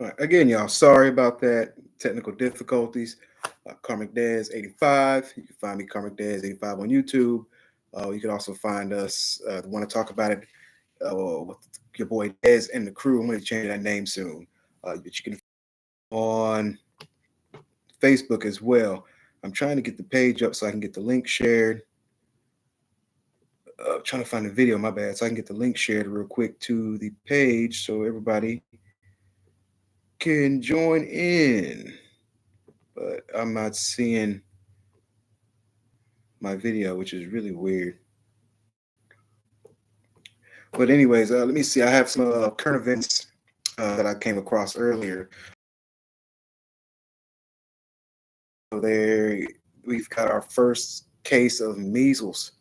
All right. Again, y'all, sorry about that. Technical difficulties. Karmic Dez 85. You can find me, Karmic Dez 85, on YouTube. You can also find us, want to talk about it, with your boy Dez and the crew. I'm going to change that name soon. But you can on Facebook as well. I'm trying to get the page up so I can get the link shared. Trying to find the video, my bad, so I can get the link shared real quick to the page so everybody can join in. But I'm not seeing my video, which is really weird. But anyways, let me see. I have some current events that I came across earlier. So there, we've got our first case of measles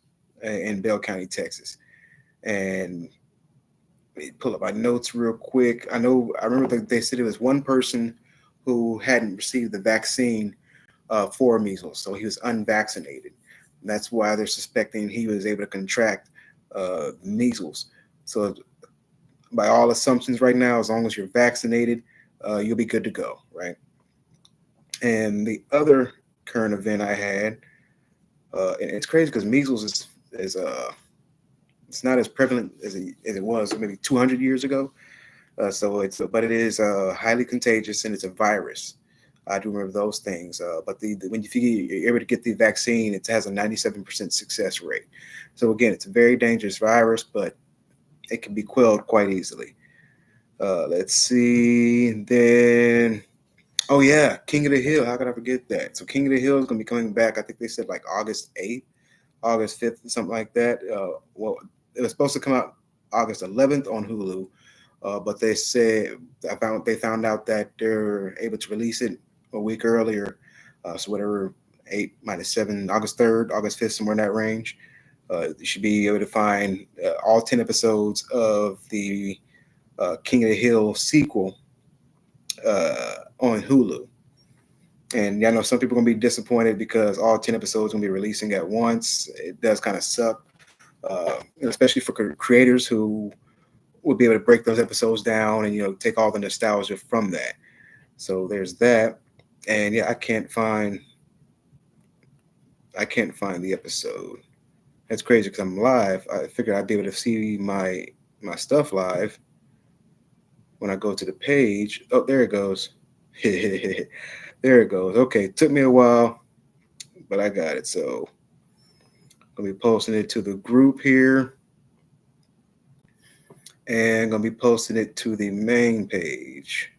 in Bell County, Texas, and let me pull up my notes real quick. I remember that they said it was one person who hadn't received the vaccine for measles, so he was unvaccinated. And that's why they're suspecting he was able to contract measles. So, by all assumptions right now, as long as you're vaccinated, you'll be good to go, right? And the other current event I had, and it's crazy because measles is it's not as prevalent as it was maybe 200 years ago. But it is highly contagious and it's a virus. I do remember those things. But when you're able to get the vaccine, it has a 97% success rate. So again, it's a very dangerous virus, but it can be quelled quite easily. Let's see. Then, oh yeah, King of the Hill. How could I forget that? So King of the Hill is going to be coming back. I think they said like August 8th, August 5th, something like that. Well, it was supposed to come out August 11th on Hulu. But they found out that they're able to release it a week earlier. So whatever, 8 - 7, August 3rd, August 5th, somewhere in that range. You should be able to find all 10 episodes of the King of the Hill sequel on Hulu. And I know some people are gonna be disappointed because all 10 episodes gonna be releasing at once. It does kind of suck, especially for creators who would be able to break those episodes down and take all the nostalgia from that. So there's that. And yeah, I can't find the episode. That's crazy because I'm live. I figured I'd be able to see my stuff live when I go to the page. Oh, there it goes. There it goes. Okay, took me a while, but I got it. So I'm gonna be posting it to the group here, and gonna be posting it to the main page.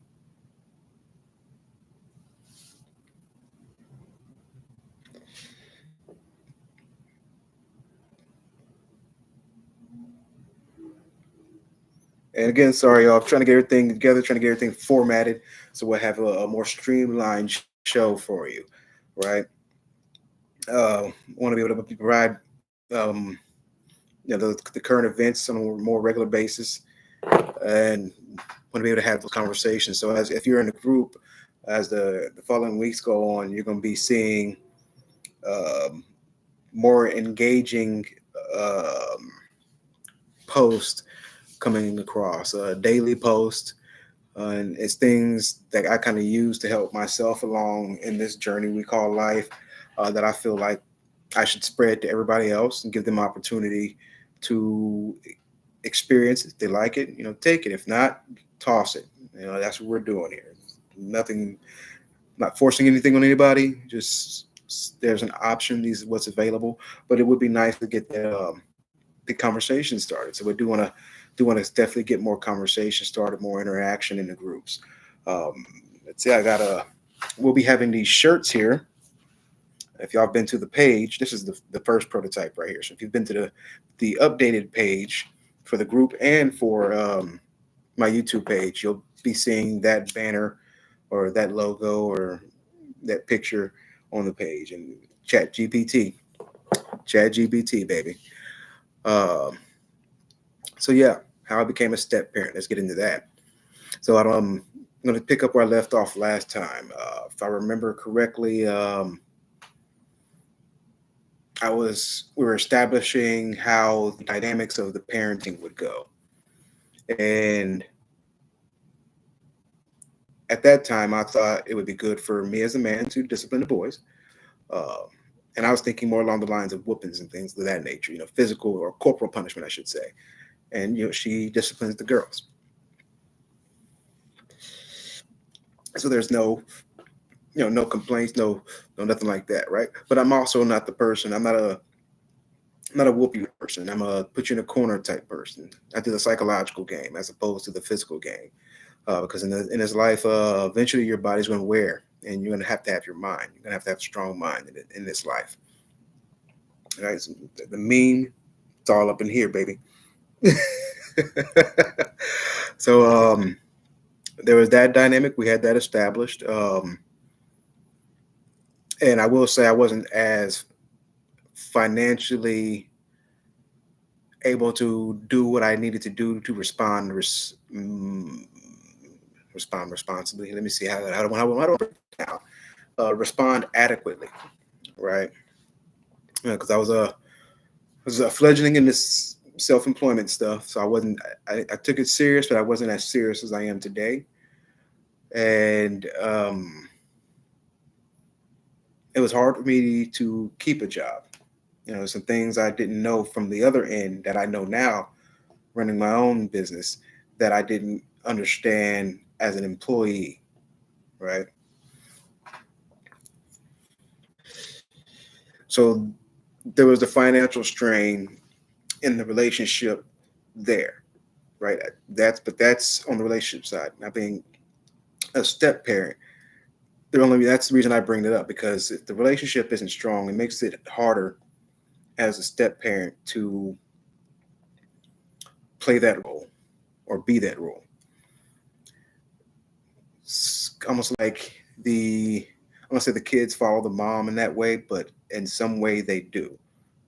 And again, sorry, y'all. I'm trying to get everything together, trying to get everything formatted, so we'll have a more streamlined show for you, right? Want to be able to provide, um, the current events on a more regular basis, and want to be able to have those conversations. So, as if you're in a group, as the following weeks go on, you're going to be seeing um, more engaging um, posts coming across, a daily post. And it's things that I kind of use to help myself along in this journey we call life, that I feel like I should spread to everybody else and give them opportunity to experience it. If they like it, take it. If not, toss it. That's what we're doing here. Nothing, not forcing anything on anybody. Just there's an option. These is what's available. But it would be nice to get the conversation started. So we do want to definitely get more conversation started, more interaction in the groups. Um, let's see, we'll be having these shirts here. If y'all have been to the page, this is the first prototype right here. So if you've been to the updated page for the group and for my YouTube page, you'll be seeing that banner or that logo or that picture on the page. And Chat GPT, baby. Um, so yeah, how I became a step parent. Let's get into that. So I'm going to pick up where I left off last time. If I remember correctly, we were establishing how the dynamics of the parenting would go, and at that time, I thought it would be good for me as a man to discipline the boys. Uh, and I was thinking more along the lines of whoopings and things of that nature, physical or corporal punishment, I should say. And she disciplines the girls. So there's no complaints, no nothing like that, right? But I'm also not the person. I'm not a whoop you person. I'm a put you in a corner type person. I do the psychological game as opposed to the physical game. Because in this life, eventually your body's going to wear, and you're going to have your mind. You're going to have a strong mind in this life. All right, so the mean, it's all up in here, baby. So there was that dynamic. We had that established, and I will say I wasn't as financially able to do what I needed to do to respond responsibly. Let me see how do I break it down? Respond adequately, right? Because I was fledgling in this self-employment stuff, so I wasn't. I took it serious, but I wasn't as serious as I am today, and it was hard for me to keep a job. Some things I didn't know from the other end that I know now, running my own business, that I didn't understand as an employee, right? So there was the financial strain in the relationship there, right? That's on the relationship side. Now being a step parent, that's the reason I bring it up, because if the relationship isn't strong, it makes it harder as a step parent to play that role or be that role. It's almost like I want to say the kids follow the mom in that way, but in some way they do,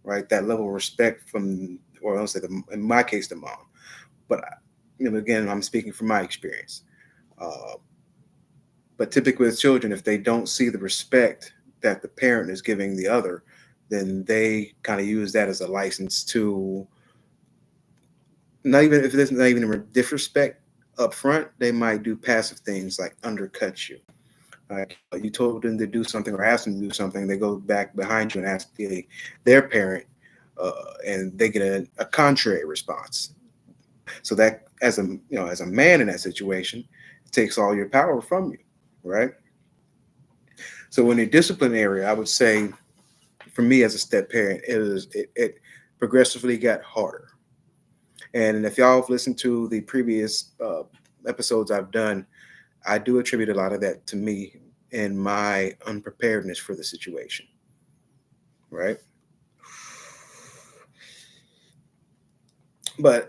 right? That level of respect from, or I want to say in my case, the mom. But again, I'm speaking from my experience. Uh, but typically with children, if they don't see the respect that the parent is giving the other, then they kind of use that as a license to, not even if there's not even a disrespect up front, they might do passive things like undercut you. Like you told them to do something or asked them to do something, they go back behind you and ask their parent, and they get a contrary response. So that as a man in that situation, it takes all your power from you, right? So in the discipline area, I would say for me as a step parent, it progressively got harder. And if y'all have listened to the previous episodes I've done, I do attribute a lot of that to me and my unpreparedness for the situation, right? But